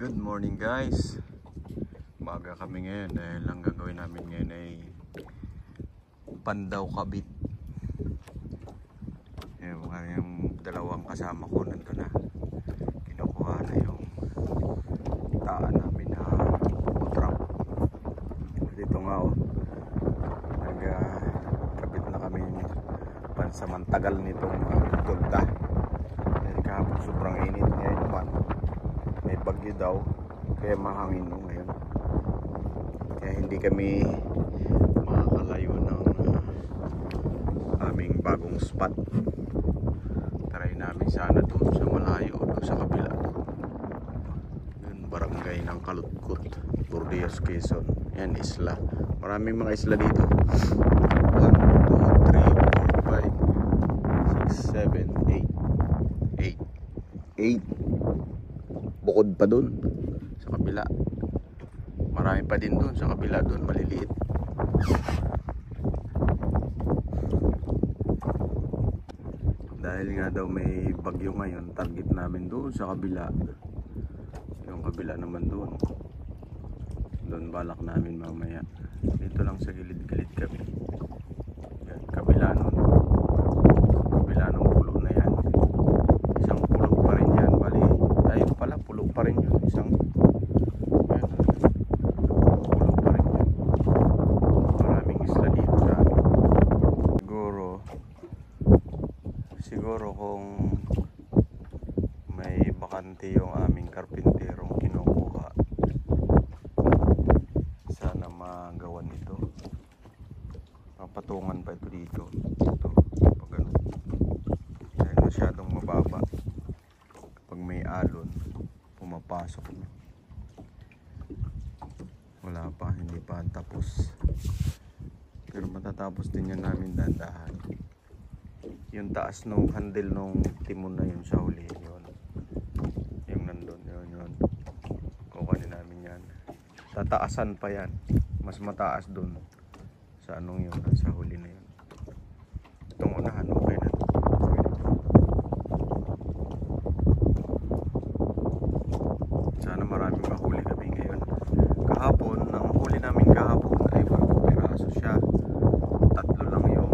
Good morning guys. Maaga kami ngayon dahil ang gagawin namin ngayon ay Pandaw Kabit. Yung dalawang kasama ko nandun na. Kinukuha na yung taan namin na truck. Dito nga nagkabit na kami pansamantagal nitong tulda. Dahil kahapon sobrang init, ngayon naman may bagyo daw, kaya mahangin ngayon, kaya hindi kami makakalayo ng aming bagong spot. Try namin sana doon sa malayo o sa kabila, yun barangay ng Kalutkut, Burdeos, Quezon. Yan isla, maraming mga isla dito. 1, 2, 3, 4, 5, 6, 7, 8 bukod pa dun sa kabila, marami pa din dun sa kabila, dun maliliit. Dahil nga daw may bagyo ngayon, target namin dun sa kabila, yung kabila naman dun balak namin mamaya. Dito lang sa gilid-gilid kami, yan, kabila nun, kabila ng pulo na yan. Isang pulo pa rin yan, bali tayo pala pulo pa rin yun, isang yan, pulo pa rin yan. Maraming isla dito sa amin. Siguro kung may bakante yung aming karpinterong kinukuha, sana magawan ito. Papatungan pa ito dito. Ito, pag ano, dahil masyadong mababa, kapag may alon pumapasok na. Wala pa, hindi pa tapos, pero matatapos din yan namin dandahan. Yung taas nung handle nung timon na yun sa huli, yun yung nandun, yun kukunin namin yan. Tataasan pa yan, mas mataas dun sa anong yun, sa huli na yun. Itong unahan okay na. Sana maraming mahuli kami ngayon. Kahapon, ang huli namin kahapon ay 8 piraso siya. 3 lang yung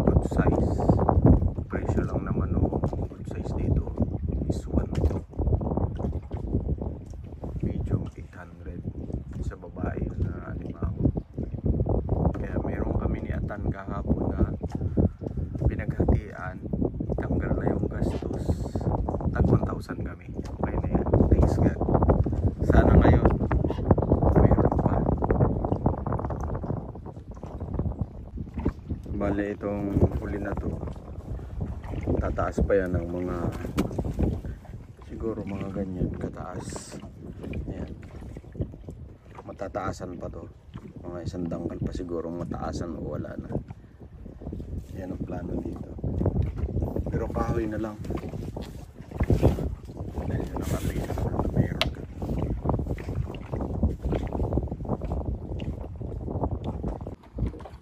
good size. Presyo lang naman o good size dito is 1 medium 800 sa babae na animaho. Kaya meron kami ni Atan kahapon na pinaghatian, tanggal na yung gastos, tag 1,000 kami. Okay na yan, thanks God. Sana ngayon mayroon pa. Bale itong huli na to, tataas pa yan ng mga, siguro mga ganyan kataas. Ayan, matataasan pa to, mga 1 dangkal pa siguro mataasan o wala na. Yan ang plano dito, pero kahoy na lang dahil yun ang atisa na mayroon ka.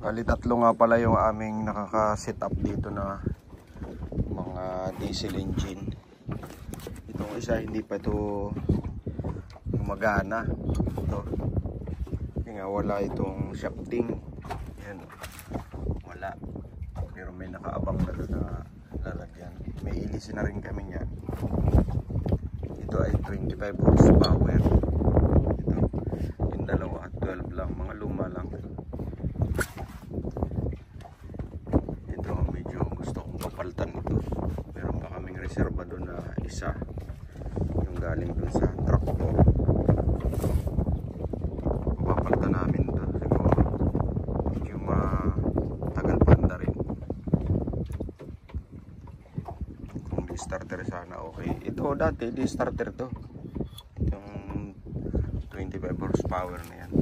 Bali 3 nga pala yung aming nakaka-set up dito na mga diesel engine. Itong isa hindi pa ito gumagana. Ito, hindi nga wala itong shafting. Yan, wala. Pero may nakaabang na doon na lalagyan. May ilisin na rin kami yan. Ito ay 25 horsepower. Ito, yung dalawa 12 lang, mga luma lang. Ito medyo gusto kong papalitan ito. Meron pa kaming reserva doon na isa, yung galing doon sa tractor. Papalitan namin ito siguro, medyo matagal panda rin. Kung di starter sana okay. Ito dati di starter to, yung 25 horsepower na yan.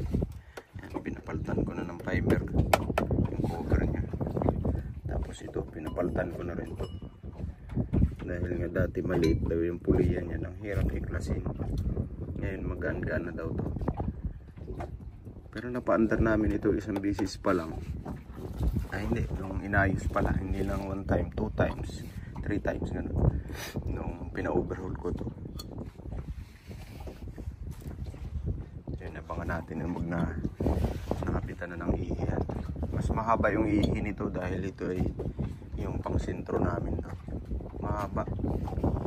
Yan, pinapalitan ko na ng fiber yung cover nya. Tapos ito pinapalitan ko na rin to, dahil nga dati maliit daw yung pulihan niya, ang hirap iklasin. Ngayon magaan-gaan na daw to, pero napaandar namin ito isang bisis pa lang. Ay hindi, nung inayos pala, hindi lang 1 time, 2 times, 3 times ganun, nung pina-overhaul ko to. natin yung nakapitan na ng ihi yan. Mas mahaba yung ihi nito dahil ito ay yung pang sentro namin to. Mahaba.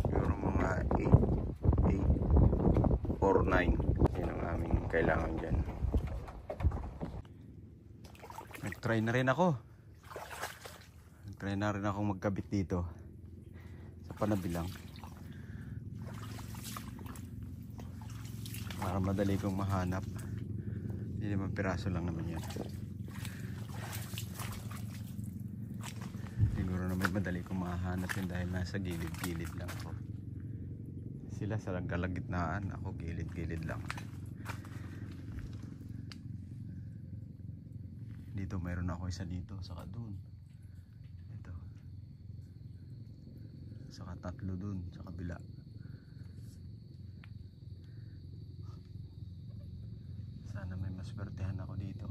Siguro mga 8 or 9. Yan ang aming kailangan dyan. Nag-try na rin ako. Nag-try na rin akong magkabit dito. Sa panabilang. Para madali kong mahanap. Hindi naman piraso lang naman yan. Siguro naman madali kong mahanap yun dahil nasa gilid-gilid lang ako. Sila sa kalagitnaan, ako gilid-gilid lang. Dito mayroon ako isa dito, saka dun. Ito. Saka tatlo dun, sa kabila. Sana may maswertehan ako dito.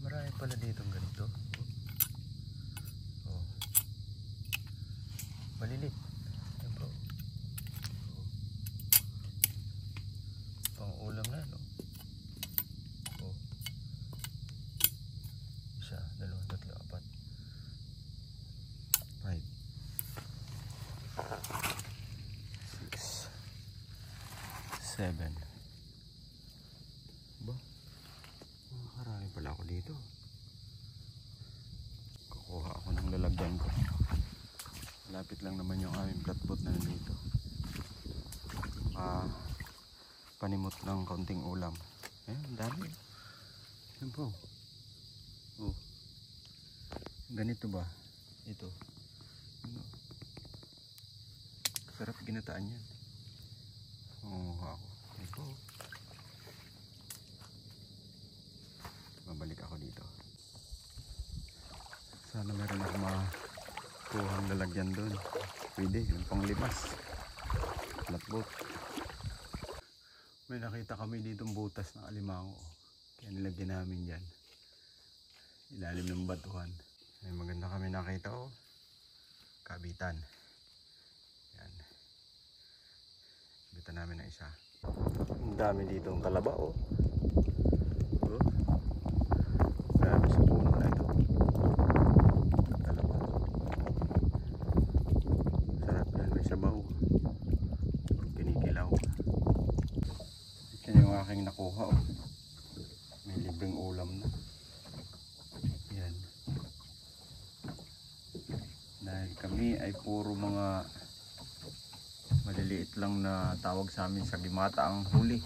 Marami pala dito ng ganito. Oh. Malilit. Yan bro. Oh. Pang ulam na, no? Oh. Isa, dalawa, tatlo, apat. 5 6 7. Ba? Makarami pala ako dito. Kukuha ako ng lalagyan ko. Lapit lang naman yung aming flatboat na nandito. Panimot ng kaunting ulam. Ang dami. Yan po. Oh. Ganito ba? Ito. Ano? Sarap ginataan yan. Ako. Ito. Babalik ako dito. Sana meron ako makuhang lalagyan doon. Pwede, yung panglimas. Flatboat. May nakita kami ditong butas ng alimango. Kaya nilagyan namin dyan. Ilalim ng batuhan. May maganda kami nakita oh. Kabitan. Yan. Kabitan namin na isa. Ang dami ditong talaba oh. Oh. Grabe sa puno na ito. Talaba. Sarap yan. May sabaw. Kinikilaw. Ito yung aking nakuha oh. May libreng ulam na. Yan. Dahil kami ay puro mga maliliit lang na tawag sa amin sa Gimata ang huli.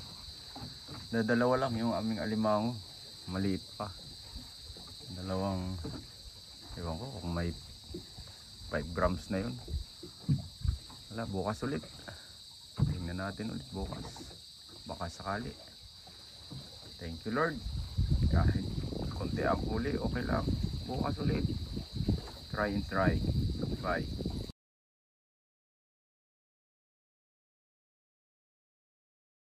Dalawa lang yung aming alimango. Maliit pa. Dalawang, ewan ko kung may 5 grams na yun. Wala, bukas ulit. Tingnan natin ulit bukas. Baka sakali. Thank you Lord. Kahit konti ang huli, okay lang. Bukas ulit. Try and try. Bye.